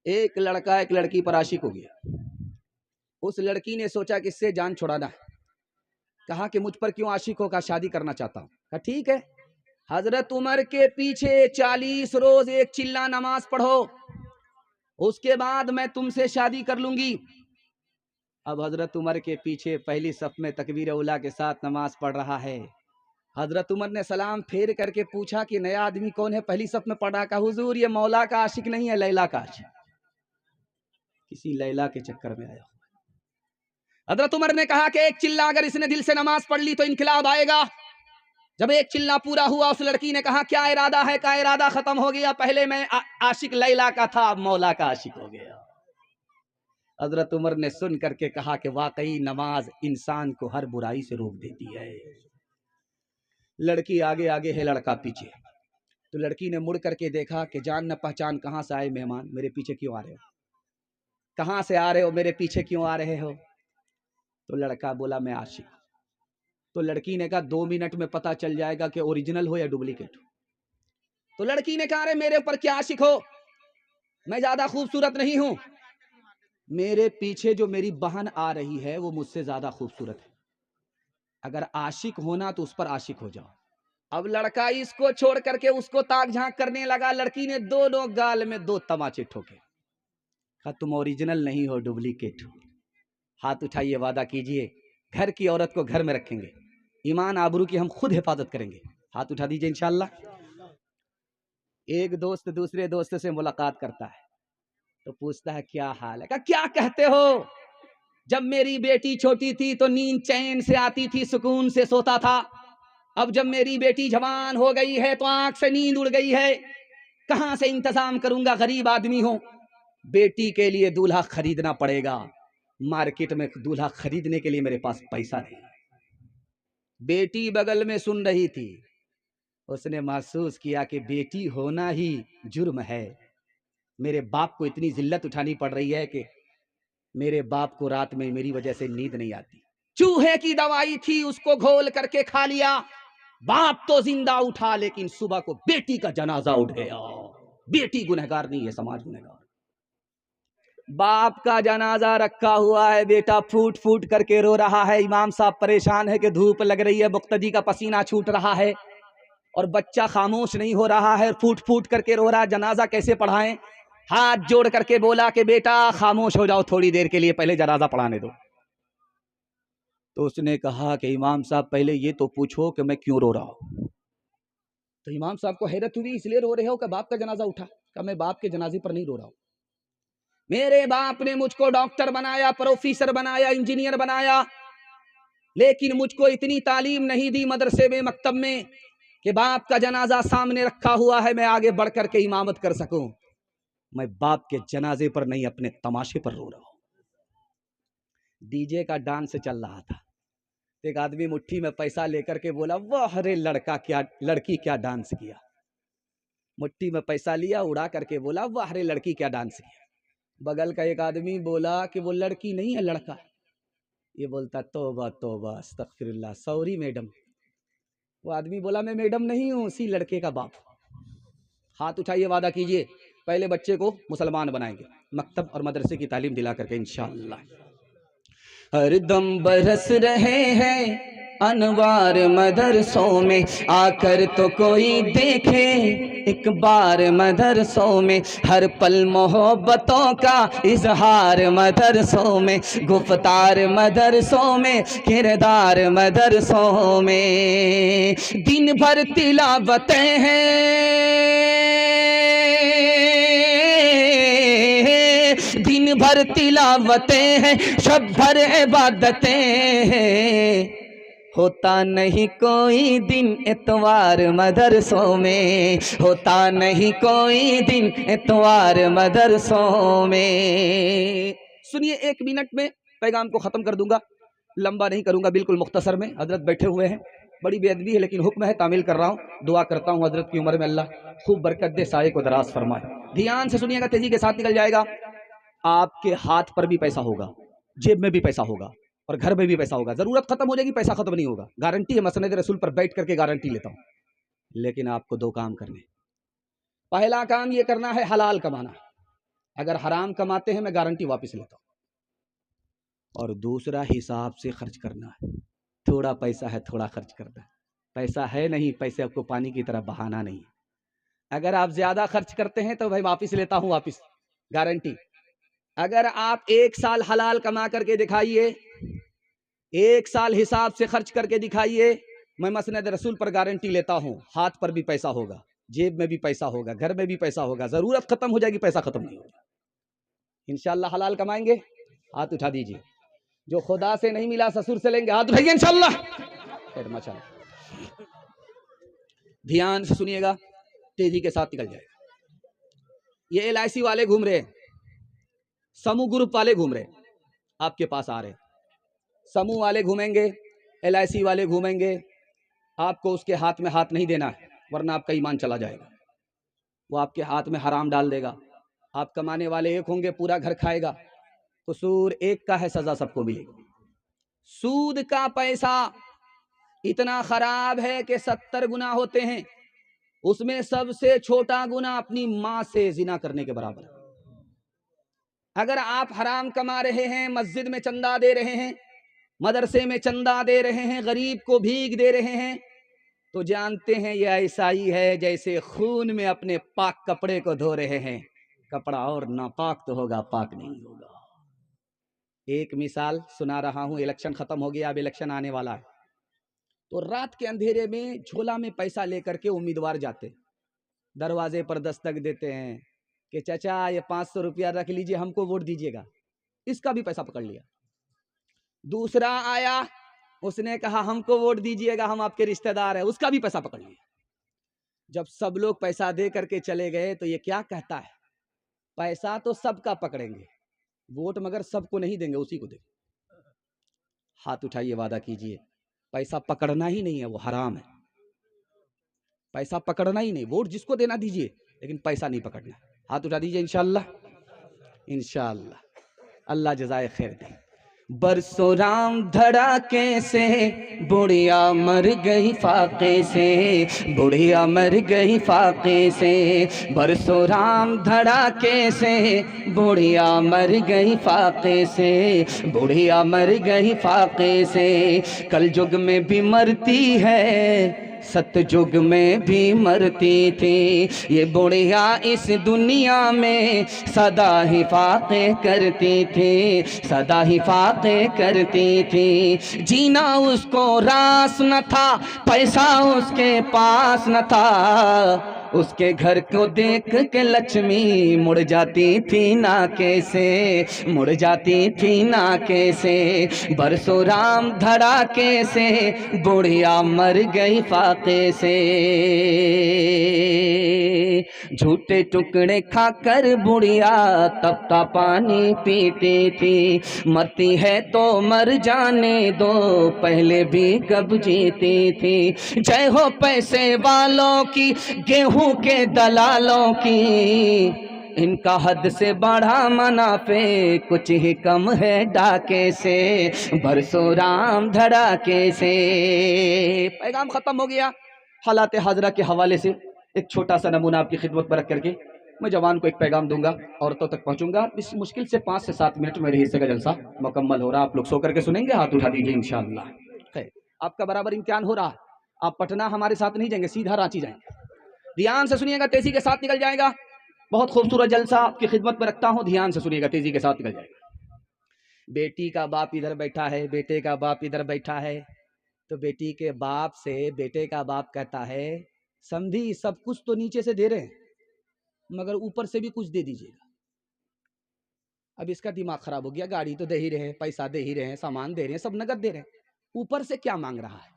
ایک لڑکا ایک لڑکی پر عاشق ہو گیا. اس لڑکی نے سوچا کہ اس سے جان چھڑانا ہے. کہا کہ مجھ پر کیوں عاشق ہو؟ کہا شادی کرنا چاہتا ہوں. کہا ٹھیک ہے، حضرت عمر کے پیچھے 40 روز ایک چلا نماز پڑھو، اس کے بعد میں تم سے شادی کر لوں گی. اب حضرت عمر کے پیچھے پہلی صف میں تکبیر اولیٰ کے ساتھ نماز پڑھ رہا ہے. حضرت عمر نے سلام پھیر کر کے پوچھا کہ نیا آدمی کون ہے پہلی صف میں پڑھ رہا؟ کہا حضور یہ مولا کا عاشق نہیں ہے، لیلا کا عاشق، کسی لیلا کے چکر میں آیا. حضرت عمر نے کہا کہ ایک چلا اگر اس نے دل سے نماز پڑھ لی تو انقلاب آئے گا. جب ایک چلا پورا ہوا اس لڑکی نے کہا کیا ارادہ ہے؟ کا ارادہ ختم ہو گیا، پہلے میں عاشق لیلا کا تھا، اب مولا کا عاشق ہو گیا. حضرت عمر نے سن کر کے کہا کہ واقعی نماز انسان کو ہر برائی سے روک دیتی ہے. لڑکی آگے آگے ہے، لڑکا پیچھے. تو لڑکی نے مڑ کر کے دیکھا کہ جان نہ پہچان کہاں سے آئے مہمان، میرے پیچھے کیوں آ رہے ہو؟ کہاں سے آ رہے ہو؟ میرے پیچھے کیوں آ رہے ہو؟ تو لڑکا بولا میں عاشق. تو لڑکی نے کہا 2 منٹ میں پتا چل جائے گا کہ اوریجنل ہو یا ڈپلیکیٹ ہو. تو لڑکی نے کہا ارے میرے اوپر کیا عاشق ہو، میں زیادہ خوبصورت نہیں ہوں، میرے پیچھے جو میری بہن آ رہی ہے وہ مجھ سے زیادہ خوبصورت ہے، اگر عاشق ہونا تو اس پر عاشق ہو جاؤ. اب لڑکا اس کو چھوڑ کر کے اس کو تاک جھانک کرنے لگا. لڑکی نے دونوں گال میں 2 تماچے ٹھوکے. کہا تم اوریجنل نہیں ہو، ڈپلیکیٹ ہو. ہاتھ اٹھائیے، وعدہ کیجئے گھر کی عورت کو گھر میں رکھیں گے، ایمان آبرو کی ہم خود حفاظت کریں گے. ہاتھ اٹھا دیجئے انشاءاللہ. ایک دوست دوسرے دوست سے ملاقات کرتا ہے تو پوچھتا ہے کیا حال ہے؟ کہا کیا کہتے ہو، جب میری بیٹی چھوٹی تھی تو نیند چین سے آتی تھی، سکون سے سوتا تھا، اب جب میری بیٹی جوان ہو گئی ہے تو آنکھ سے نیند اڑ گئی ہے، کہاں سے انتظام کروں گا، غریب آدمی ہوں، بیٹی کے لیے دولہا خریدنا پڑے گا، مارکیٹ میں دولہا خریدنے کے لیے میرے پاس پیسہ نہیں. بیٹی بغل میں سن رہی تھی، اس نے محسوس کیا کہ بیٹی ہونا ہی جرم ہے، میرے باپ کو اتنی ذلت اٹھانی پڑ رہی ہے کہ میرے باپ کو رات میں میری وجہ سے نیند نہیں آتی. چوہے کی دوائی تھی اس کو گھول کر کے کھا لیا، باپ تو زندہ اٹھا لیکن صبح کو بیٹی کا جنازہ اٹھ گیا. بیٹی گنہگار نہیں ہے، سماج گنہگار. باپ کا جنازہ رکھا ہوا ہے، بیٹا پھوٹ پھوٹ کر کے رو رہا ہے. امام صاحب پریشان ہے کہ دھوپ لگ رہی ہے، مقتدی کا پسینہ چھوٹ رہا ہے اور بچہ خاموش نہیں ہو رہا ہے، پھوٹ پھوٹ کر کے رو رہا ہے، جنازہ کیسے پڑھائیں؟ ہاتھ جوڑ کر کے بولا کہ بیٹا خاموش ہو جاؤ تھوڑی دیر کے لیے، پہلے جنازہ پڑھانے دو. تو اس نے کہا کہ امام صاحب پہلے یہ تو پوچھو کہ میں کیوں رو رہا ہوں. تو امام صاحب کو حیرت ہوئی، اس لیے رو رہے ہو کہ باپ کا جنازہ اٹھا؟ کہ میں باپ کے جنازے پر نہیں رو رہا ہوں، میرے باپ نے مجھ کو ڈاکٹر بنایا، پروفیسر بنایا، انجینئر بنایا، لیکن مجھ کو اتنی تعلیم نہیں دی مدرسے میں مکتب میں کہ باپ کا جنازہ سامنے رکھا ہوا ہے میں آگے بڑھ کر کے امامت کر سکوں. میں باپ کے جنازے پر نہیں اپنے تماشے پر رو رہا ہوں. ڈی جے کا ڈانس چل رہا تھا، ایک آدمی مٹھی میں پیسہ لے کر کے بولا واہ رے لڑکی کیا ڈانس کیا. مٹھی میں پیسہ لیا، اڑا کر کے بولا واہ رے لڑکی کیا ڈانس کیا. بغل کا ایک آدمی بولا کہ وہ لڑکی نہیں ہے لڑکا. یہ بولتا توبہ توبہ استغفر اللہ، سوری میڈم. وہ آدمی بولا میں میڈم نہیں ہوں، اسی لڑکے کا باپ. ہاتھ اٹھائیے، وعدہ کیجئے پہلے بچے کو مسلمان بنائیں گے، مکتب اور مدرسے کی تعلیم دلا کر کے انشاءاللہ. ہر دم برس رہے ہیں انوار مدرسوں میں، آ کر تو کوئی دیکھے ایک بار مدرسوں میں، ہر پل محبتوں کا اظہار مدرسوں میں، گفتار مدرسوں میں، کردار مدرسوں میں، دن بھر تلاوتیں ہیں، دن بھر تلاوتیں ہیں، شب بھر عبادتیں ہیں، ہوتا نہیں کوئی دن اتوار مدرسوں میں، ہوتا نہیں کوئی دن اتوار مدرسوں میں. سنیے 1 منٹ میں پیغام کو ختم کر دوں گا، لمبا نہیں کروں گا، بالکل مختصر میں. حضرت بیٹھے ہوئے ہیں، بڑی بے ادبی ہے لیکن حکم ہے، تعمیل کر رہا ہوں. دعا کرتا ہوں حضرت کی عمر میں اللہ خوب برکت دے، سائے کو دراز فرمائے. دھیان سے سنیے گا، تیزی کے ساتھ نکل جائے گا. آپ کے ہاتھ پر بھی پیسہ ہوگا، جیب میں بھی پیسہ ہوگا اور گھر میں بھی پیسہ ہوگا. ضرورت ختم ہو جائے گی، پیسہ ختم نہیں ہوگا، گارنٹی ہے. مسند رسول پر بیٹھ کر کے گارنٹی لیتا ہوں. لیکن آپ کو 2 کام کرنے. پہلا کام یہ کرنا ہے حلال کمانا. اگر حرام کماتے ہیں میں گارنٹی واپس لیتا ہوں. اور دوسرا حساب سے خرچ کرنا ہے. تھوڑا پیسہ ہے تھوڑا خرچ کرنا ہے. پیسہ ہے نہیں، پیسے آپ کو پانی کی طرح بہانا نہیں ہے. اگر آپ زیادہ خرچ کرتے ہیں تو بھائی واپس لیتا ہوں، واپس گارنٹی. اگر آپ 1 سال حلال کما کر کے دکھائیے، 1 سال حساب سے خرچ کر کے دکھائیے، میں مسند رسول پر گارنٹی لیتا ہوں، ہاتھ پر بھی پیسہ ہوگا، جیب میں بھی پیسہ ہوگا، گھر میں بھی پیسہ ہوگا. ضرورت ختم ہو جائے گی، پیسہ ختم نہیں ہوگا. انشاءاللہ حلال کمائیں گے. ہاتھ اٹھا دیجیے. جو خدا سے نہیں ملا سسر سے لیں گے. ہاتھ اٹھائیے انشاءاللہ. دھیان سے سنیے گا، تیزی کے ساتھ نکل جائے گا. یہ LIC والے گھوم رہے ہیں، سمو گروپ والے گھوم رہے ہیں، آپ کے پاس آ رہے ہیں. سمو والے گھومیں گے، LIC والے گھومیں گے. آپ کو اس کے ہاتھ میں ہاتھ نہیں دینا ہے، ورنہ آپ کا ایمان چلا جائے گا. وہ آپ کے ہاتھ میں حرام ڈال دے گا. آپ کمانے والے ایک ہوں گے، پورا گھر کھائے گا. قصور ایک کا ہے، سزا سب کو ملے گی. سود کا پیسہ اتنا خراب ہے کہ 70 گنا ہوتے ہیں. اس میں سب سے چھوٹا گنا اپنی ماں سے زنا کرنے کے برابر ہے. اگر آپ حرام کما رہے ہیں، مسجد میں چندہ دے رہے ہیں، مدرسے میں چندہ دے رہے ہیں، غریب کو بھیک دے رہے ہیں، تو جانتے ہیں یہ ایسا ہی ہے جیسے خون میں اپنے پاک کپڑے کو دھو رہے ہیں. کپڑا اور ناپاک تو ہوگا، پاک نہیں ہوگا. ایک مثال سنا رہا ہوں. الیکشن ختم ہو گیا، اب الیکشن آنے والا ہے. تو رات کے اندھیرے میں جھولا میں پیسہ لے کر کے امیدوار جاتے، دروازے پر دستک دیتے ہیں کہ چچا یہ 500 روپیہ رکھ لیجئے، ہم کو ووٹ دیجیے گا. اس کا بھی پیسہ پکڑ لیا. دوسرا آیا، اس نے کہا ہم کو ووٹ دیجیے گا، ہم آپ کے رشتہ دار ہیں، اس کا بھی پیسہ پکڑ لیا. جب سب لوگ پیسہ دے کر کے چلے گئے تو یہ کیا کہتا ہے، پیسہ تو سب کا پکڑیں گے، ووٹ مگر سب کو نہیں دیں گے، اسی کو دیں گے. ہاتھ اٹھائیے، وعدہ کیجئے پیسہ پکڑنا ہی نہیں ہے، وہ حرام ہے. پیسہ پکڑنا ہی نہیں، ووٹ جس کو دینا دیجئے، لیکن پیسہ نہیں پکڑنا. ہاتھ اٹھا دیجئے انشاءاللہ. انشاءاللہ اللہ جزائے خیر دے. برسوں رام دھڑاکے سے بڑھیا مر گئی فاقے سے، بڑھیا مر گئی فاقے سے. برسوں رام دھڑاکے سے بڑھیا مر گئی فاقے سے، بڑھیا مر گئی فاقے سے. کل جگ میں بھی مرتی ہے، ست جگ میں بھی مرتی تھی. یہ بڑھیا اس دنیا میں سدا ہی فاقے کرتی تھی، سدا ہی فاقے کرتی تھی. جینا اس کو راس نہ تھا، پیسہ اس کے پاس نہ تھا. اس کے گھر کو دیکھ کے لکشمی مڑ جاتی تھی ناکے سے، مڑ جاتی تھی ناکے سے. برسوں رام دھڑاکے سے بڑھیا مر گئی فاقے سے. جھوٹے ٹکڑے کھا کر بڑھیا تپتا پانی پیتی تھی. مرتی ہے تو مر جانے دو، پہلے بھی کب جیتی تھی. جے ہو پیسے والوں کی، گیہوں کے دلالوں کی، ان کا حد سے بڑھا منافع کچھ ہی کم ہے ڈاکے سے. برسوں رام دھڑاکے سے. پیغام ختم ہو گیا. حالات حاضرہ کے حوالے سے ایک چھوٹا سا نمونہ آپ کی خدمت میں رکھ کر کے میں جوان کو ایک پیغام دوں گا، عورتوں تک پہنچوں گا. اس مشکل سے 5 سے 7 منٹ میرے حصے کا جلسہ مکمل ہو رہا. آپ لوگ سو کر کے سنیں گے. ہاتھ اٹھا دیجیے انشاءاللہ. خیر، آپ کا برابر امتحان ہو رہا. آپ پٹنہ ہمارے ساتھ نہیں جائیں گے، سیدھا رانچی جائیں گے. دھیان سے سنیے گا، تیزی کے ساتھ نکل جائے گا. بہت خوبصورت جلسہ آپ کی خدمت میں رکھتا ہوں. دھیان سے سنیے گا، تیزی کے ساتھ نکل جائے گا. بیٹی کا باپ ادھر بیٹھا ہے، بیٹے کا باپ ادھر بیٹھا ہے. تو بیٹی کے باپ سے بیٹے کا باپ کہتا ہے سمجھی سب کچھ تو نیچے سے دے رہے ہیں، مگر اوپر سے بھی کچھ دے دیجیے گا. اب اس کا دماغ خراب ہو گیا. گاڑی تو دے ہی رہے ہیں، پیسہ دے ہی رہے ہیں، سامان دے رہے ہیں، سب نقد دے رہے ہیں، اوپر سے کیا مانگ رہا ہے؟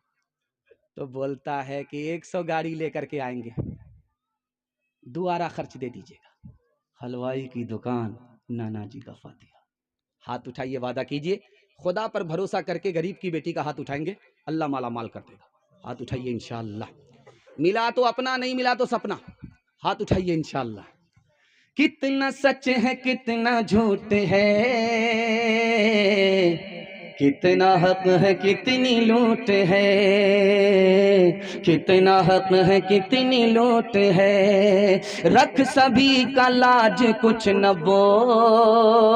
تو بولتا ہے کہ 100 گاڑی لے کر کے آئیں گے، دوبارہ خرچ دے دیجیے گا. حلوائی کی دکان، نانا جی کا فاتحہ. ہاتھ اٹھائیے، وعدہ کیجئے خدا پر بھروسہ کر کے غریب کی بیٹی کا ہاتھ اٹھائیں گے، اللہ مالا مال کر دے گا. ہاتھ اٹھائیے انشاءاللہ. ملا تو اپنا، نہیں ملا تو سپنا. ہاتھ اٹھائیے انشاءاللہ. کتنا سچ ہے کتنا جھوٹ ہے، کتنا حق ہے کتنی لوٹ ہے، کتنا حق ہے کتنی لوٹ ہے، رکھ سبھی کا لاج کچھ نہ بول،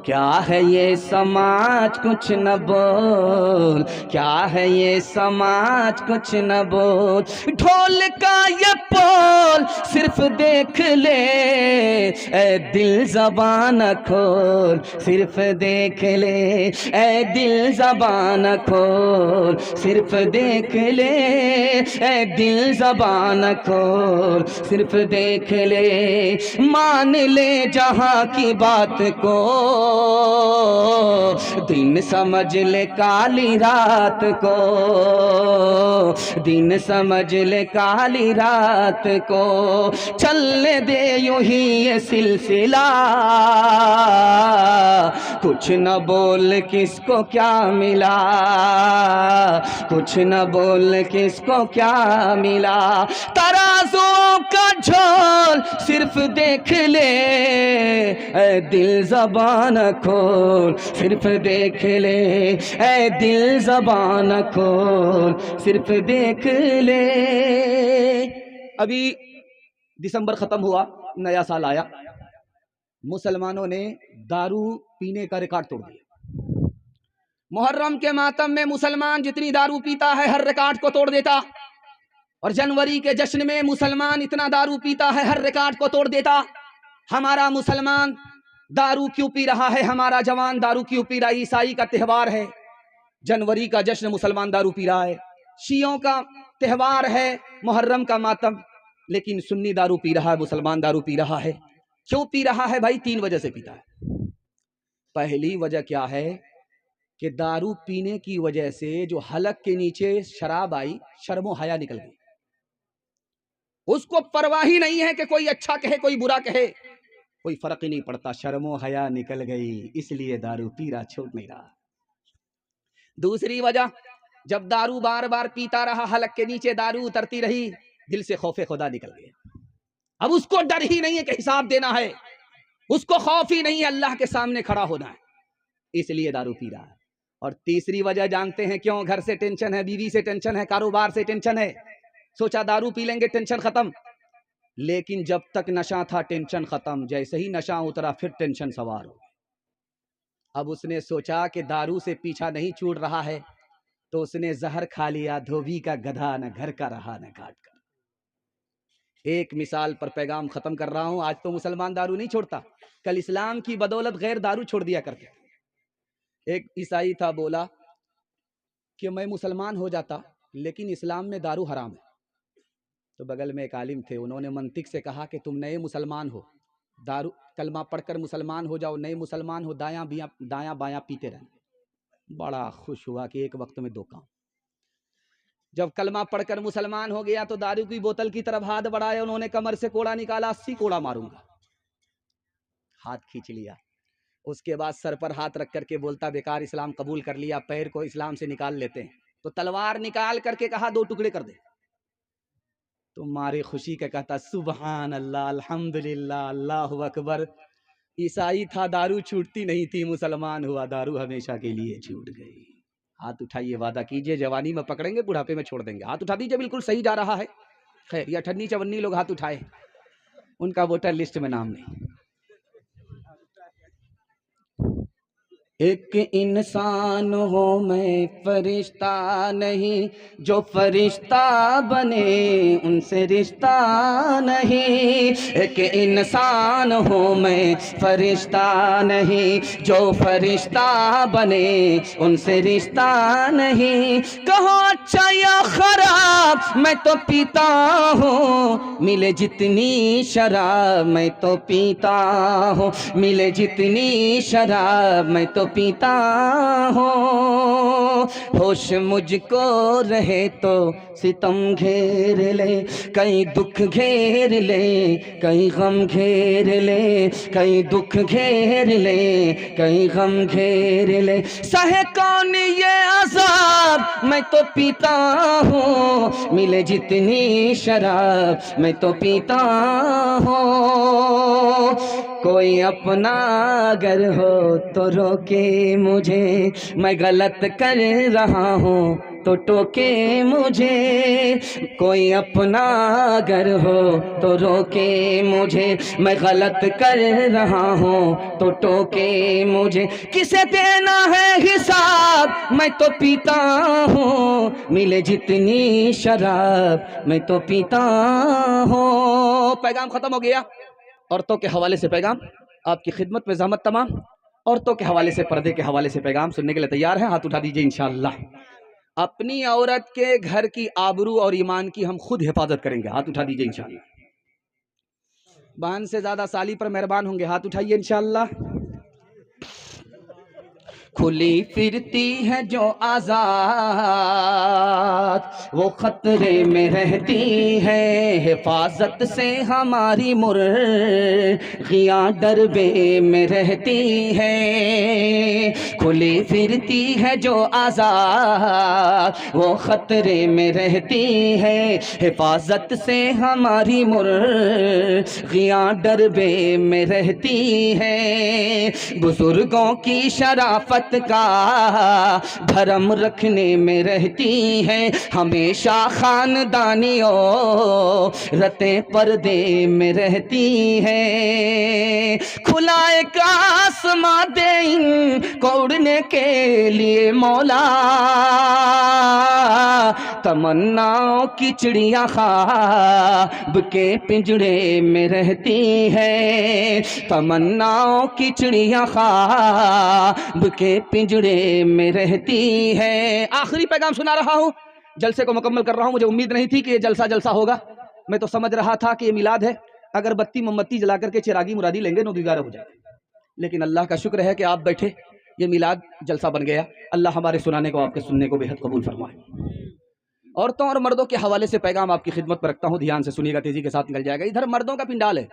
کیا ہے یہ سماج کچھ نہ بول، کیا ہے یہ سماج کچھ نہ بول، ڈھول کا یہ پول صرف دیکھ لے، اے دل زبان کھول صرف دیکھ لے، اے دل زبان کھول صرف دیکھ لے، اے دل زبان کھول صرف دیکھ لے، مان لے جہاں کی بات کو، دن سمجھ لے کالی رات کو، دن سمجھ لے کالی رات کو، چلنے دے یوں ہی یہ سلسلہ، کچھ نہ بول کس کو کیا ملا، کچھ نہ بول کس کو کیا ملا، ترازوں کا جھول صرف دیکھ لے، اے دل زبان کھول صرف دیکھ لے، اے دل زبان کھول صرف دیکھ لے۔ ابھی دسمبر ختم ہوا، نیا سال آیا، مسلمانوں نے دارو پینے کا ریکارڈ توڑ دیا۔ محرم کے ماتم میں مسلمان جتنی دارو پیتا ہے ہر ریکارڈ کو توڑ دیتا، اور جنوری کے جشن میں مسلمان اتنا دارو پیتا ہے ہر ریکارڈ کو توڑ دیتا۔ ہمارا مسلمان دارو کیوں پی رہا ہے؟ ہمارا جوان دارو کیوں پی رہا ہے؟ عیسائی کا تہوار ہے جنوری کا جشن، مسلمان دارو پی رہا ہے۔ شیعوں کا تہوار ہے محرم کا ماتم، لیکن سنی دارو پی رہا ہے، مسلمان دارو پی رہا ہے۔ کیوں پی رہا ہے بھائی؟ 3 وجہ سے پیتا ہے۔ پہلی وجہ کیا ہے کہ دارو پینے کی وجہ سے جو حلق کے نیچے شراب آئی، شرم و حیا نکل گئی۔ اس کو پرواہ ہی نہیں ہے کہ کوئی اچھا کہے کوئی برا کہے، کوئی فرق ہی نہیں پڑتا، شرم و حیا نکل گئی، اس لیے دارو پی رہا، چھوڑ نہیں رہا۔ دوسری وجہ، جب دارو بار بار پیتا رہا، حلق کے نیچے دارو اترتی رہی، دل سے خوف خدا نکل گیا۔ اب اس کو ڈر ہی نہیں ہے کہ حساب دینا ہے، اس کو خوف ہی نہیں ہے اللہ کے سامنے کھڑا ہونا ہے، اس لیے دارو پی رہا ہے۔ اور تیسری وجہ جانتے ہیں کیوں؟ گھر سے ٹینشن ہے، بیوی سے ٹینشن ہے، کاروبار سے ٹینشن ہے، سوچا دارو پی لیں گے ٹینشن ختم، لیکن جب تک نشہ تھا ٹینشن ختم، جیسے ہی نشہ اترا پھر ٹینشن سوار ہو۔ اب اس نے سوچا کہ دارو سے پیچھا نہیں چھوٹ رہا ہے، تو اس نے زہر کھا لیا، دھوبی کا گدھا، نہ گھر کا رہا نہ گھاٹ کا۔ ایک مثال پر پیغام ختم کر رہا ہوں۔ آج تو مسلمان دارو نہیں چھوڑتا، کل اسلام کی بدولت غیر دارو چھوڑ دیا کرتے۔ ایک عیسائی تھا، بولا کہ میں مسلمان ہو جاتا لیکن اسلام میں دارو حرام ہے۔ تو بغل میں ایک عالم تھے، انہوں نے منطق سے کہا کہ تم نئے مسلمان ہو، دارو کلمہ پڑھ کر مسلمان ہو جاؤ، نئے مسلمان ہو، دایاں بایاں پیتے رہنا۔ بڑا خوش ہوا کہ ایک وقت میں 2 کام۔ جب کلمہ پڑھ کر مسلمان ہو گیا تو دارو کی بوتل کی طرف ہاتھ بڑھایا، انہوں نے کمر سے کوڑا نکالا، 80 کوڑا ماروں گا، ہاتھ کھینچ لیا۔ اس کے بعد سر پر ہاتھ رکھ کر کے بولتا بیکار اسلام قبول کر لیا، پیر کو اسلام سے نکال لیتے ہیں۔ تو تلوار نکال کر کے کہا 2 ٹکڑے کر دے۔ تو مارے خوشی کا کہتا سبحان اللہ، الحمدللہ، اللہ اکبر۔ عیسائی تھا، دارو چھوٹتی نہیں تھی، مسلمان ہوا، دارو ہمیشہ کے لیے چھوٹ گئی۔ ہاتھ اٹھائیے، وعدہ کیجئے جوانی میں پکڑیں گے، بڑھاپے میں چھوڑ دیں گے۔ ہاتھ اٹھا دیجئے، بالکل صحیح جا رہا ہے۔ خیر، یہ 58-54 لوگ ہاتھ اٹھائے، ان کا ووٹر لسٹ میں نام نہیں۔ ایک انسان ہوں میں فرشتہ نہیں، جو فرشتہ بنے ان سے رشتہ نہیں۔ ایک انسان ہوں میں فرشتہ نہیں، جو فرشتہ بنے ان سے رشتہ نہیں۔ کہو اچھا یا خراب میں تو پیتا ہوں، ملے جتنی شراب میں تو پیتا ہوں، ملے جتنی شراب میں تو پیتا ہوں۔ ہوش مجھ کو رہے تو ستم گھیر لے، کہیں دکھ گھیر لے، کہیں غم گھیر لے، کہیں دکھ گھیر لے، کہیں غم گھیر لے۔ سہے کون یہ عذاب میں تو پیتا ہوں، ملے جتنی شراب میں تو پیتا ہوں۔ کوئی اپنا اگر ہو تو روکے مجھے، میں غلط کر رہا ہوں تو ٹوکے مجھے، کوئی اپنا اگر ہو تو روکے مجھے، میں غلط کر رہا ہوں تو ٹوکے مجھے، کسے دینا ہے حساب میں تو پیتا ہوں، ملے جتنی شراب میں تو پیتا ہوں۔ پیغام ختم ہو گیا۔ عورتوں کے حوالے سے پیغام آپ کی خدمت میں، زحمت تمام عورتوں کے حوالے سے، پردے کے حوالے سے پیغام سننے کے لیے تیار ہیں؟ ہاتھ اٹھا دیجئے انشاءاللہ۔ اپنی عورت کے گھر کی آبرو اور ایمان کی ہم خود حفاظت کریں گے، ہاتھ اٹھا دیجئے انشاءاللہ۔ بہن سے زیادہ سالی پر مہربان ہوں گے، ہاتھ اٹھائیے انشاءاللہ۔ کھلی پھرتی ہے جو آزاد وہ خطرے میں رہتی ہے، حفاظت سے ہماری مرغیاں ڈربے میں رہتی ہے، کھلی پھرتی ہے جو آزاد وہ خطرے میں رہتی ہے، حفاظت سے ہماری مرغیاں ڈربے میں رہتی ہے، بزرگوں کی شرافت کا بھرم رکھنے میں رہتی ہیں، ہمیشہ خاندانی عورتیں پردے میں رہتی ہیں، کھلا ایک آسماں دے ان کو اڑنے کے لیے مولا، تمناؤں کی چڑیاں خواب کے پنجڑے میں رہتی ہیں، تمناؤں کی چڑیاں خواب کے پنجڑے میں رہتی ہے۔ آخری پیغام سنا رہا ہوں، جلسے کو مکمل کر رہا ہوں، مجھے امید نہیں تھی کہ یہ جلسہ ہوگا، میں تو سمجھ رہا تھا کہ یہ میلاد ہے، اگر بتی موم بتی جلا کر کے چراغی مرادی لیں گے 9 ہو جائے، لیکن اللہ کا شکر ہے کہ آپ بیٹھے، یہ میلاد جلسہ بن گیا۔ اللہ ہمارے سنانے کو، آپ کے سننے کو بے حد قبول فرمائے۔ عورتوں اور مردوں کے حوالے سے پیغام آپ کی خدمت پر رکھتا ہوں، دھیان سے سنیے گا، تیزی کے ساتھ نکل جائے گا۔ ادھر مردوں کا پنڈال ہے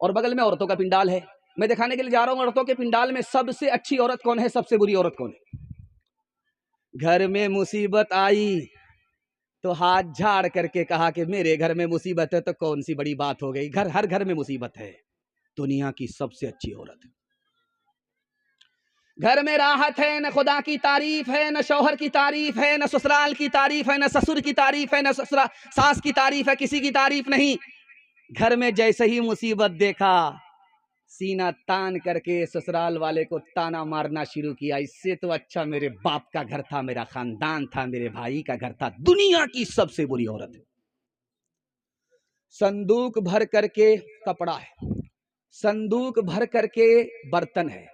اور بغل میں عورتوں کا پنڈال ہے، میں دکھانے کے لیے جا رہا ہوں عورتوں کے پنڈال میں سب سے اچھی عورت کون ہے، سب سے بری عورت کون ہے۔ گھر میں مصیبت آئی تو ہاتھ جھاڑ کر کے کہا کہ میرے گھر میں مصیبت ہے تو کون سی بڑی بات ہو گئی، ہر گھر میں مصیبت ہے، دنیا کی سب سے اچھی عورت ہے۔ گھر میں راحت ہے، نہ خدا کی تعریف ہے، نہ شوہر کی تعریف ہے، نہ سسرال کی تعریف ہے، نہ سسر کی تعریف ہے، نہ ساس کی تعریف ہے، کسی کی تعریف نہیں۔ گھر میں جیسے ہی مصیبت دیکھا سینہ تان کر کے سسرال والے کو تانا مارنا شروع کیا، اس سے تو اچھا میرے باپ کا گھر تھا، میرا خاندان تھا، میرے بھائی کا گھر تھا، دنیا کی سب سے بری عورت ہے۔ صندوق بھر کر کے کپڑا ہے، صندوق بھر کر کے برتن ہے،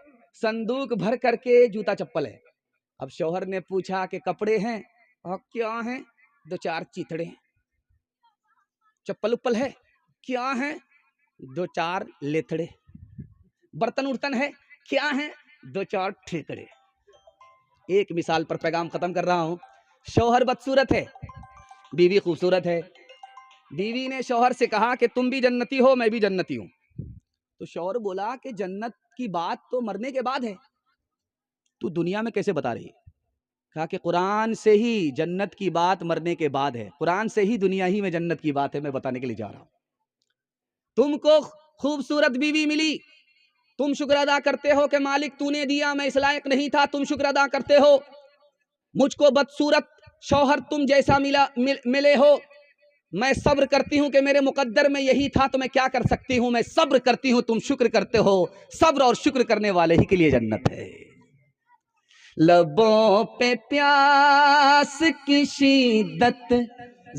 صندوق بھر کر کے جوتا چپل ہے۔ اب شوہر نے پوچھا کہ کپڑے ہیں اور کیا ہیں، 2-4 چیتڑے ہیں، چپل اپل ہے کیا ہیں، 2-4 لیتڑے، برتن ارتن ہے کیا ہیں، 2-4 ٹھیکڑے۔ ایک مثال پر پیغام ختم کر رہا ہوں۔ شوہر بدصورت ہے، بیوی خوبصورت ہے، بیوی نے شوہر سے کہا کہ تم بھی جنتی ہو میں بھی جنتی ہوں، تو شوہر بولا کہ جنت کی بات تو مرنے کے بعد ہے، تو دنیا میں کیسے بتا رہی ہے؟ کہا کہ قرآن سے ہی جنت کی بات مرنے کے بعد ہے، قرآن سے ہی دنیا ہی میں جنت کی بات ہے، میں بتانے کے لیے جا رہا ہوں۔ تم کو خوبصورت بیوی ملی، تم شکر ادا کرتے ہو کہ مالک تو نے دیا، میں اس لائق نہیں تھا، تم شکر ادا کرتے ہو۔ مجھ کو بدصورت شوہر تم جیسا ملے ہو، میں صبر کرتی ہوں کہ میرے مقدر میں یہی تھا، تو میں کیا کر سکتی ہوں، میں صبر کرتی ہوں، تم شکر کرتے ہو، صبر اور شکر کرنے والے ہی کے لیے جنت ہے۔ لبوں پہ پیاس کی شدت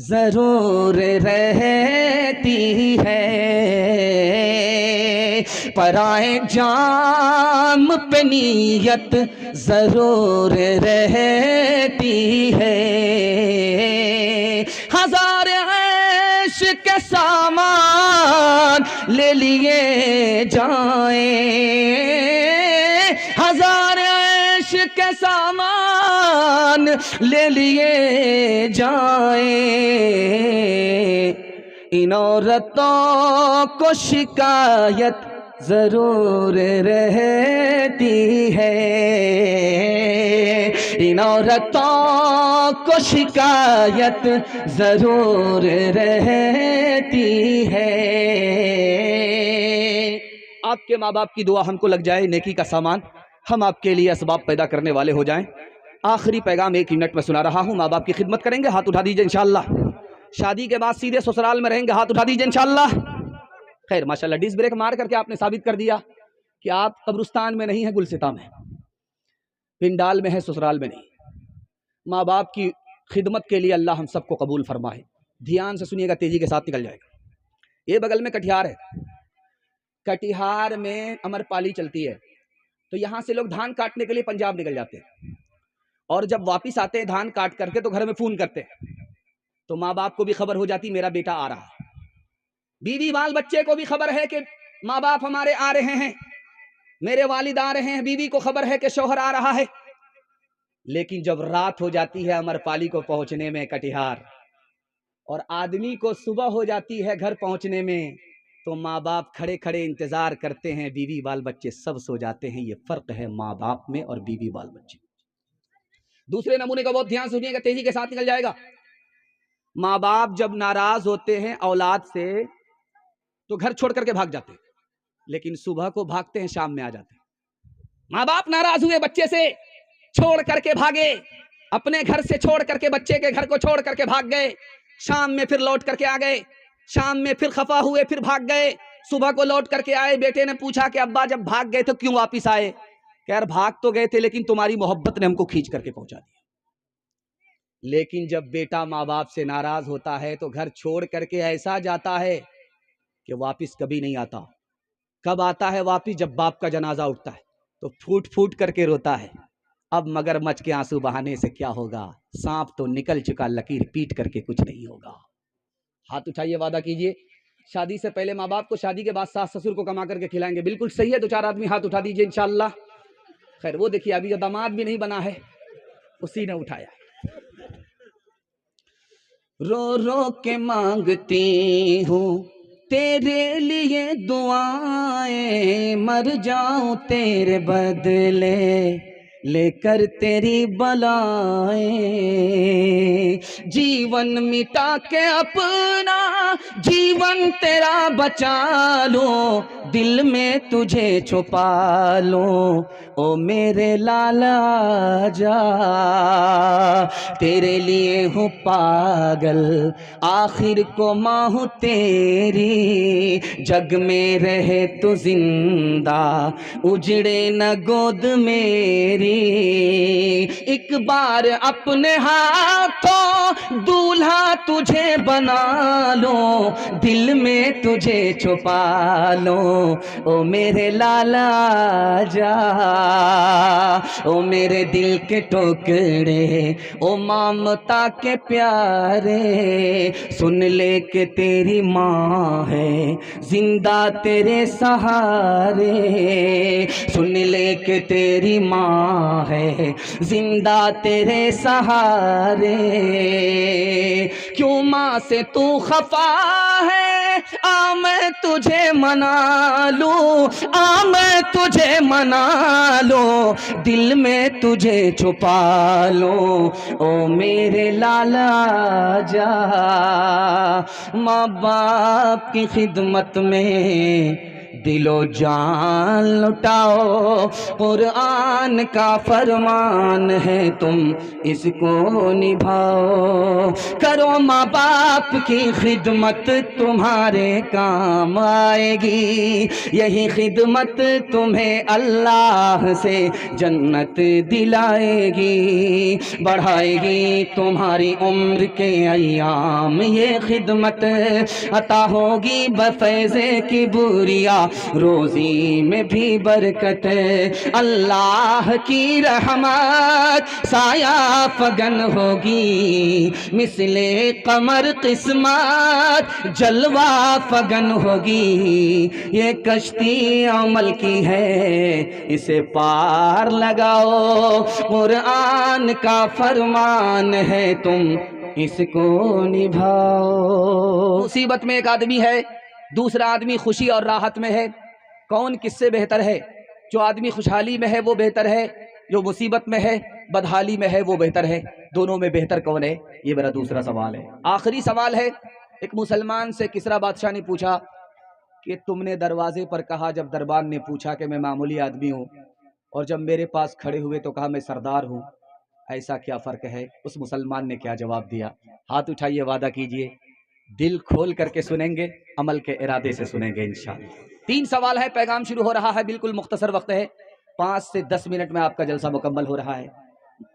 ضرور رہتی ہے، پرائے جام پہ نیت ضرور رہتی ہے، ہزار عیش کے سامان لے لیے جائیں، ہزار عیش کے سامان لے لیے جائیں، ان عورتوں کو شکایت ضرور رہتی ہے، ان عورتوں کو شکایت ضرور رہتی ہے۔ آپ کے ماں باپ کی دعا ہم کو لگ جائے نیکی کا سامان، ہم آپ کے لیے اسباب پیدا کرنے والے ہو جائیں۔ آخری پیغام 1 منٹ میں سنا رہا ہوں، ماں باپ کی خدمت کریں گے، ہاتھ اٹھا دیجئے انشاءاللہ۔ شادی کے بعد سیدھے سسرال میں رہیں گے، ہاتھ اٹھا دیجئے انشاءاللہ۔ خیر ماشاءاللہ، ڈس بریک مار کر کے آپ نے ثابت کر دیا کہ آپ قبرستان میں نہیں ہیں، گلستان میں، پنڈال میں ہے، سسرال میں نہیں۔ ماں باپ کی خدمت کے لیے اللہ ہم سب کو قبول فرمائے۔ دھیان سے سنیے گا، تیزی کے ساتھ نکل جائے گا۔ یہ بغل میں کٹیہار ہے، کٹیہار میں امر پالی چلتی ہے، تو یہاں سے لوگ دھان کاٹنے کے لیے پنجاب نکل جاتے ہیں، اور جب واپس آتے ہیں دھان کاٹ کر کے تو گھر میں فون کرتے ہیں، تو ماں باپ کو بھی خبر ہو جاتی میرا بیٹا آ رہا ہے، بیوی بال بچے کو بھی خبر ہے کہ ماں باپ ہمارے آ رہے ہیں، میرے والد آ رہے ہیں، بیوی کو خبر ہے کہ شوہر آ رہا ہے۔ لیکن جب رات ہو جاتی ہے امر پالی کو پہنچنے میں کٹیہار، اور آدمی کو صبح ہو جاتی ہے گھر پہنچنے میں، تو ماں باپ کھڑے کھڑے انتظار کرتے ہیں، بیوی بال بچے سب سو جاتے ہیں۔ یہ فرق ہے ماں باپ میں اور بیوی بال بچے۔ دوسرے نمونے کا بہت دھیان سنیے گا، تیزی کے ساتھ نکل جائے گا۔ ماں باپ جب ناراض ہوتے ہیں اولاد سے تو گھر چھوڑ کر کے بھاگ جاتے ہیں، لیکن صبح کو بھاگتے ہیں، شام میں آ جاتے ہیں۔ ماں باپ ناراض ہوئے بچے سے، چھوڑ کر کے بھاگے، اپنے گھر سے چھوڑ کر کے بچے کے گھر کو چھوڑ کر کے بھاگ گئے، شام میں پھر لوٹ کر کے آ گئے، شام میں پھر خفا ہوئے، پھر بھاگ گئے، صبح کو لوٹ کر کے آئے، بیٹے نے پوچھا کہ ابا جب بھاگ گئے تو کیوں واپس آئے؟ کہ یار بھاگ تو گئے تھے لیکن تمہاری محبت نے ہم کو کھینچ کر کے پہنچا دیا۔ لیکن جب بیٹا ماں باپ سے ناراض ہوتا ہے تو گھر چھوڑ کر کے ایسا جاتا ہے کہ واپس کبھی نہیں آتا۔ کب آتا ہے واپس؟ جب باپ کا جنازہ اٹھتا ہے تو پھوٹ پھوٹ کر کے روتا ہے۔ اب مگر مچھ کے آنسو بہانے سے کیا ہوگا؟ سانپ تو نکل چکا، لکیر پیٹ کر کے کچھ نہیں ہوگا۔ ہاتھ اٹھائیے، وعدہ کیجئے شادی سے پہلے ماں باپ کو، شادی کے بعد ساس سسر کو کما کر کے کھلائیں گے۔ بالکل صحیح ہے، 2-4 آدمی ہاتھ اٹھا دیجئے انشاءاللہ۔ خیر وہ دیکھیے ابھی داماد بھی نہیں بنا ہے، اسی نے اٹھایا۔ رو رو کے مانگتی ہوں تیرے لیے دعائیں، مر جاؤں تیرے بدلے لے کر تیری بلائیں، جیون مٹا کے اپنا جیون تیرا بچا لوں، دل میں تجھے چھپا لوں، او میرے لالا جا، تیرے لیے ہوں پاگل، آخر کو ماں ہوں تیری، جگ میں رہے تو زندہ، اجڑے نہ گود میری، ایک بار اپنے ہاتھوں دولہا تجھے بنا لوں، دل میں تجھے چھپا لوں، او میرے لالا جا، او میرے دل کے ٹکڑے، او مامتا کے پیارے، سن لے کہ تیری ماں ہے زندہ تیرے سہارے، سن لے کہ تیری ماں ہے زندہ تیرے سہارے، کیوں ماں سے تو خفا ہے، آ میں تجھے منا لوں، آ میں تجھے منا لوں، دل میں تجھے چھپا لوں، او میرے لالا جا، ماں باپ کی خدمت میں دل و جان لٹاؤ، قرآن کا فرمان ہے تم اس کو نبھاؤ، کرو ماں باپ کی خدمت تمہارے کام آئے گی، یہی خدمت تمہیں اللہ سے جنت دلائے گی، بڑھائے گی تمہاری عمر کے ایام، یہ خدمت عطا ہوگی بفیض کبریا، روزی میں بھی برکت، اللہ کی رحمت سایہ فگن ہوگی، مثل قمر قسمت جلوہ فگن ہوگی، یہ کشتی عمل کی ہے اسے پار لگاؤ، قرآن کا فرمان ہے تم اس کو نبھاؤ۔ مصیبت میں ایک آدمی ہے، دوسرا آدمی خوشی اور راحت میں ہے، کون کس سے بہتر ہے؟ جو آدمی خوشحالی میں ہے وہ بہتر ہے، جو مصیبت میں ہے بدحالی میں ہے وہ بہتر ہے، دونوں میں بہتر کون ہے؟ یہ میرا دوسرا سوال ہے۔ آخری سوال ہے، ایک مسلمان سے کسریٰ بادشاہ نے پوچھا کہ تم نے دروازے پر کہا جب دربان نے پوچھا کہ میں معمولی آدمی ہوں، اور جب میرے پاس کھڑے ہوئے تو کہا میں سردار ہوں، ایسا کیا فرق ہے؟ اس مسلمان نے کیا جواب دیا؟ ہاتھ اٹھائیے، وعدہ کیجئے دل کھول کر کے سنیں گے، عمل کے ارادے سے سنیں گے انشاءاللہ۔ 3 سوال ہے، پیغام شروع ہو رہا ہے، بالکل مختصر وقت ہے، 5 سے 10 منٹ میں آپ کا جلسہ مکمل ہو رہا ہے۔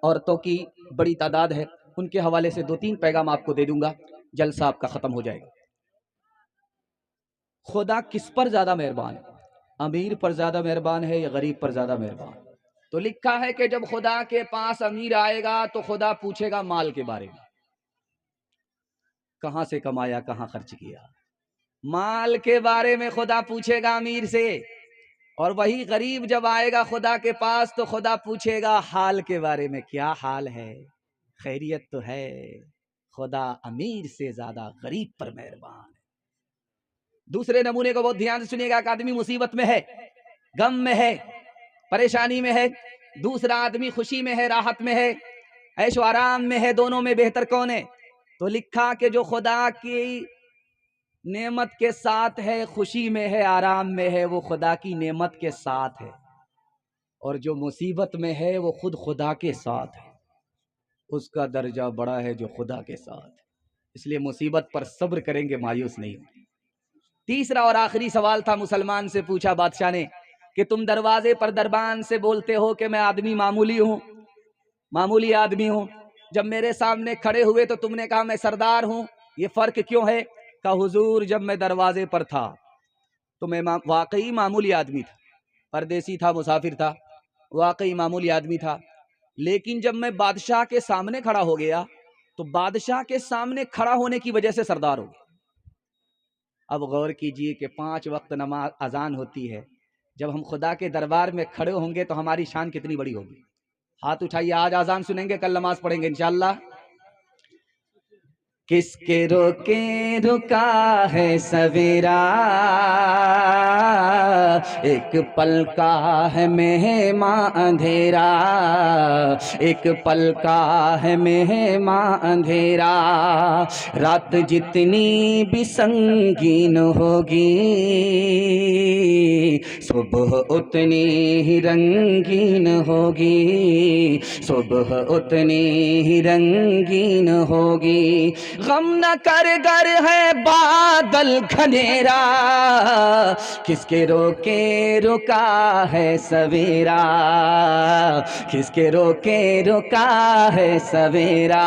عورتوں کی بڑی تعداد ہے، ان کے حوالے سے 2-3 پیغام آپ کو دے دوں گا، جلسہ آپ کا ختم ہو جائے گا۔ خدا کس پر زیادہ مہربان ہے؟ امیر پر زیادہ مہربان ہے یا غریب پر زیادہ مہربان؟ تو لکھا ہے کہ جب خدا کے پاس امیر آئے گا تو خدا پوچھے گا مال کے بارے میں، کہاں سے کمایا، کہاں خرچ کیا، مال کے بارے میں خدا پوچھے گا امیر سے۔ اور وہی غریب جب آئے گا خدا کے پاس تو خدا پوچھے گا حال کے بارے میں، کیا حال ہے، خیریت تو ہے؟ خدا امیر سے زیادہ غریب پر مہربان ہے۔ دوسرے نمونے کو بہت دھیان سے سنیے گا، ایک آدمی مصیبت میں ہے، غم میں ہے، پریشانی میں ہے، دوسرا آدمی خوشی میں ہے، راحت میں ہے، عیش و آرام میں ہے، دونوں میں بہتر کون ہے؟ تو لکھا کہ جو خدا کی نعمت کے ساتھ ہے، خوشی میں ہے، آرام میں ہے، وہ خدا کی نعمت کے ساتھ ہے، اور جو مصیبت میں ہے وہ خود خدا کے ساتھ ہے، اس کا درجہ بڑا ہے جو خدا کے ساتھ ہے۔ اس لیے مصیبت پر صبر کریں گے، مایوس نہیں ہوں۔ تیسرا اور آخری سوال تھا، مسلمان سے پوچھا بادشاہ نے کہ تم دروازے پر دربان سے بولتے ہو کہ میں آدمی معمولی ہوں، معمولی آدمی ہوں، جب میرے سامنے کھڑے ہوئے تو تم نے کہا میں سردار ہوں، یہ فرق کیوں ہے؟ کہ حضور جب میں دروازے پر تھا تو میں واقعی معمولی آدمی تھا، پردیسی تھا، مسافر تھا، واقعی معمولی آدمی تھا، لیکن جب میں بادشاہ کے سامنے کھڑا ہو گیا تو بادشاہ کے سامنے کھڑا ہونے کی وجہ سے سردار ہو گیا۔ اب غور کیجئے کہ 5 وقت نماز اذان ہوتی ہے، جب ہم خدا کے دربار میں کھڑے ہوں گے تو ہماری شان کتنی بڑی ہوگی؟ ہاتھ اٹھائیے، آج اذان سنیں گے، کل نماز پڑھیں گے انشاءاللہ۔ کس کے روکے رکا ہے سویرا، ایک پل کا ہے مہماں اندھیرا، ایک پل کا ہے مہماں اندھیرا، رات جتنی بھی سنگین ہوگی صبح اتنی ہی رنگین ہوگی، صبح اتنی ہی رنگین ہوگی، غم نہ کر گر ہے بادل گھنیرا، کس کے روکے رکا ہے سویرا، کس کے روکے رکا ہے سویرا،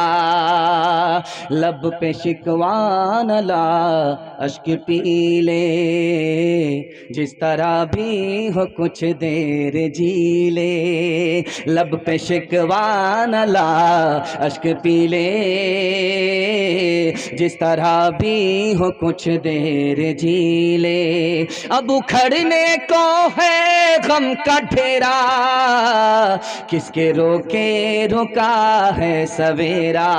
لب پہ شکوہ نہ لا اشک پی لے، جس طرح بھی ہو کچھ دیر جی لے، لب پہ شکوہ نہ لا اشک پی لے، جس طرح بھی ہو کچھ دیر جی لے، اب اکھڑنے کو ہے غم کا ڈھیرا، کس کے روکے رکا ہے سویرا،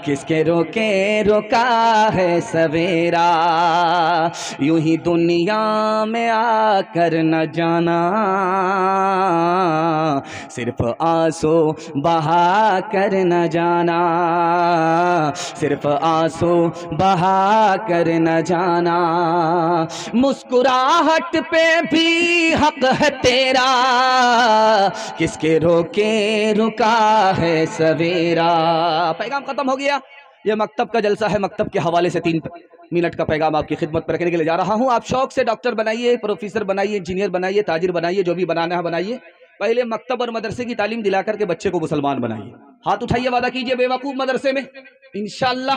کس کے روکے رکا ہے سویرا، یوں ہی دنیا میں آ کر نہ جانا، صرف آنسو بہا کر نہ جانا، صرف آنسو بہا کر نہ جانا، مسکراہٹ پہ بھی حق ہے تیرا، کس کے روکے رکا ہے سویرا۔ پیغام ختم ہو گیا۔ یہ مکتب کا جلسہ ہے، مکتب کے حوالے سے 3 منٹ کا پیغام آپ کی خدمت پر رکھنے کے لیے جا رہا ہوں۔ آپ شوق سے ڈاکٹر بنائیے، پروفیسر بنائیے، انجینئر بنائیے، تاجر بنائیے، جو بھی بنانا ہے بنائیے، پہلے مکتب اور مدرسے کی تعلیم دلا کر کے بچے کو مسلمان بنائیے۔ ہاتھ اٹھائیے، وعدہ کیجئے بے وقوف مدرسے میں انشاءاللہ۔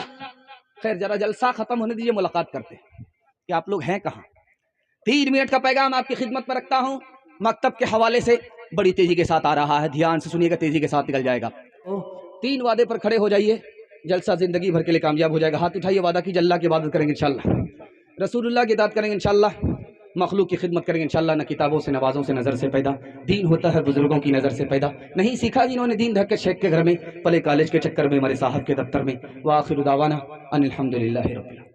خیر، ذرا جلسہ ختم ہونے دیجئے، ملاقات کرتے ہیں کہ آپ لوگ ہیں کہاں۔ 3 منٹ کا پیغام آپ کی خدمت پر رکھتا ہوں، مکتب کے حوالے سے بڑی تیزی کے ساتھ آ رہا ہے، دھیان سے سنیے گا، تیزی کے ساتھ نکل جائے گا۔ 3 وعدے پر کھڑے ہو جائیے، جلسہ زندگی بھر کے لیے کامیاب ہو جائے گا۔ ہاتھ اٹھائیے، وعدہ کیجئے اللہ کی عبادت کریں گے انشاءاللہ، رسول اللہ کی اطاعت کریں گے انشاءاللہ، مخلوق کی خدمت کریں گے انشاءاللہ، نہ کتابوں سے نوازوں سے نظر سے پیدا، دین ہوتا ہے بزرگوں کی نظر سے پیدا، نہیں سیکھا جنہوں نے دین دھکے شیخ کے گھر میں، پلے کالج کے چکر میں، مرے صاحب کے دفتر میں۔ وآخر دعوانا ان الحمدللہ رب العالمین۔